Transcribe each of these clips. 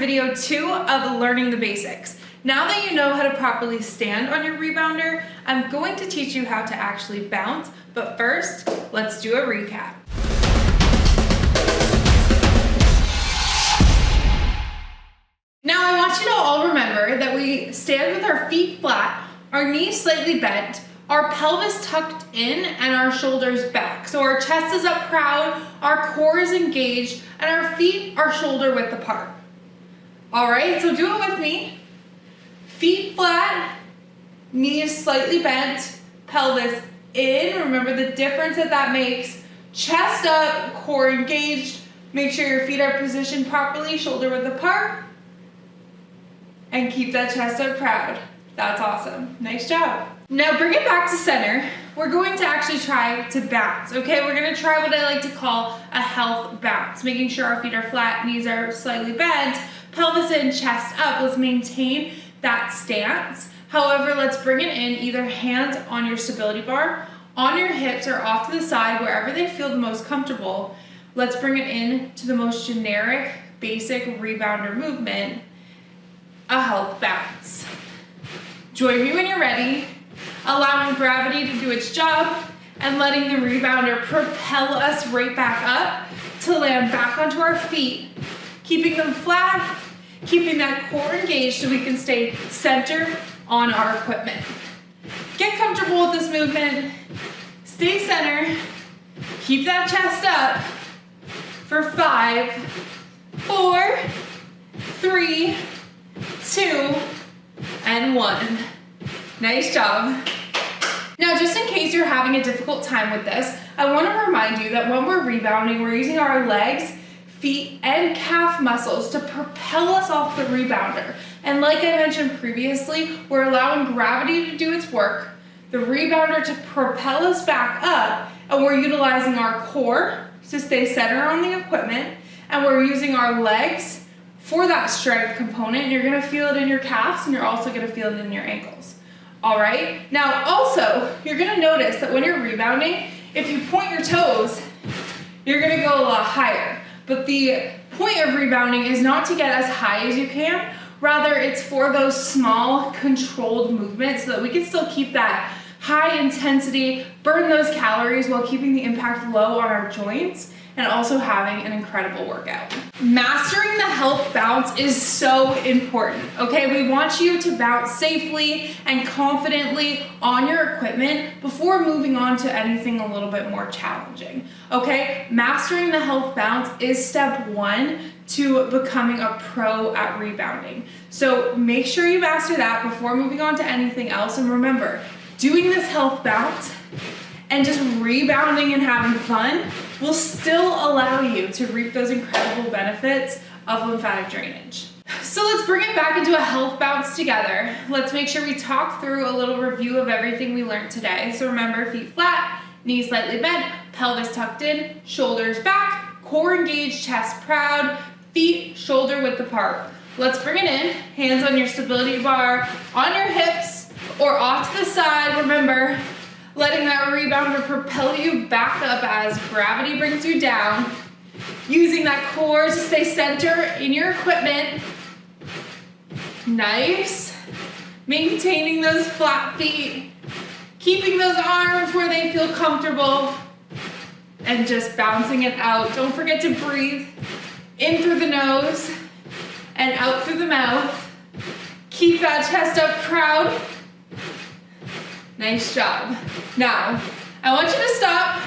video 2 of learning the basics. Now that you know how to properly stand on your rebounder, I'm going to teach you how to actually bounce, but first, let's do a recap. Now I want you to all remember that we stand with our feet flat, our knees slightly bent, our pelvis tucked in, and our shoulders back. So our chest is up proud, our core is engaged, and our feet are shoulder width apart. All right, so do it with me. Feet flat, knees slightly bent, pelvis in. Remember the difference that makes. Chest up, core engaged. Make sure your feet are positioned properly, shoulder width apart. And keep that chest up proud. That's awesome. Nice job. Now bring it back to center. We're going to actually try to bounce, okay? We're gonna try what I like to call a health bounce, making sure our feet are flat, knees are slightly bent, pelvis in, chest up. Let's maintain that stance. However, let's bring it in, either hands on your stability bar, on your hips, or off to the side, wherever they feel the most comfortable. Let's bring it in to the most generic, basic rebounder movement, a health bounce. Join me when you're ready, allowing gravity to do its job and letting the rebounder propel us right back up to land back onto our feet, keeping them flat, keeping that core engaged so we can stay centered on our equipment. Get comfortable with this movement, stay centered, keep that chest up for 5, 4, 3, 2, and 1. Nice job. Now, just in case you're having a difficult time with this, I want to remind you that when we're rebounding, we're using our legs, feet, and calf muscles to propel us off the rebounder. And like I mentioned previously, we're allowing gravity to do its work, the rebounder to propel us back up, and we're utilizing our core to stay centered on the equipment, and we're using our legs for that strength component. You're gonna feel it in your calves, and you're also gonna feel it in your ankles. All right? Now, also, you're gonna notice that when you're rebounding, if you point your toes, you're gonna go a lot higher. But the point of rebounding is not to get as high as you can, rather it's for those small, controlled movements so that we can still keep that high intensity, burn those calories while keeping the impact low on our joints, and also having an incredible workout. Mastering the health bounce is so important, okay? We want you to bounce safely and confidently on your equipment before moving on to anything a little bit more challenging, okay? Mastering the health bounce is step 1 to becoming a pro at rebounding. So make sure you master that before moving on to anything else. And remember, doing this health bounce and just rebounding and having fun will still allow you to reap those incredible benefits of lymphatic drainage. So let's bring it back into a health bounce together. Let's make sure we talk through a little review of everything we learned today. So remember, feet flat, knees slightly bent, pelvis tucked in, shoulders back, core engaged, chest proud, feet shoulder width apart. Let's bring it in, hands on your stability bar, on your hips, or off to the side. Remember, letting that rebounder propel you back up as gravity brings you down. Using that core to stay centered in your equipment. Nice. Maintaining those flat feet. Keeping those arms where they feel comfortable. And just bouncing it out. Don't forget to breathe in through the nose and out through the mouth. Keep that chest up proud. Nice job. Now, I want you to stop.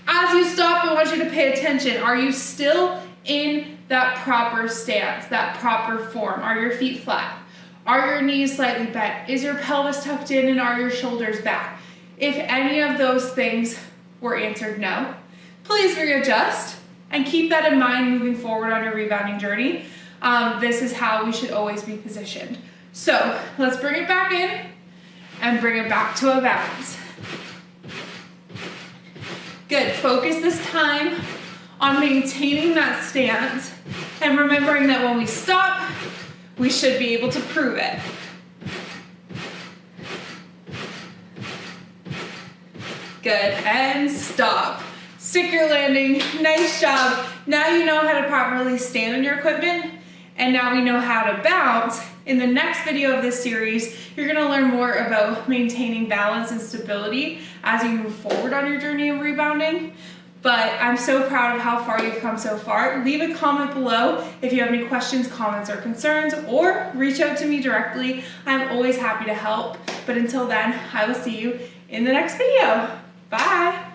As you stop, I want you to pay attention. Are you still in that proper stance, that proper form? Are your feet flat? Are your knees slightly bent? Is your pelvis tucked in and are your shoulders back? If any of those things were answered no, please readjust and keep that in mind moving forward on your rebounding journey. This is how we should always be positioned. So let's bring it back in and bring it back to a bounce. Good, focus this time on maintaining that stance and remembering that when we stop, we should be able to prove it. Good, and stop. Stick your landing, nice job. Now you know how to properly stand on your equipment and now we know how to bounce. In the next video of this series, you're gonna learn more about maintaining balance and stability as you move forward on your journey of rebounding. But I'm so proud of how far you've come so far. Leave a comment below if you have any questions, comments, or concerns, or reach out to me directly. I'm always happy to help. But until then, I will see you in the next video. Bye.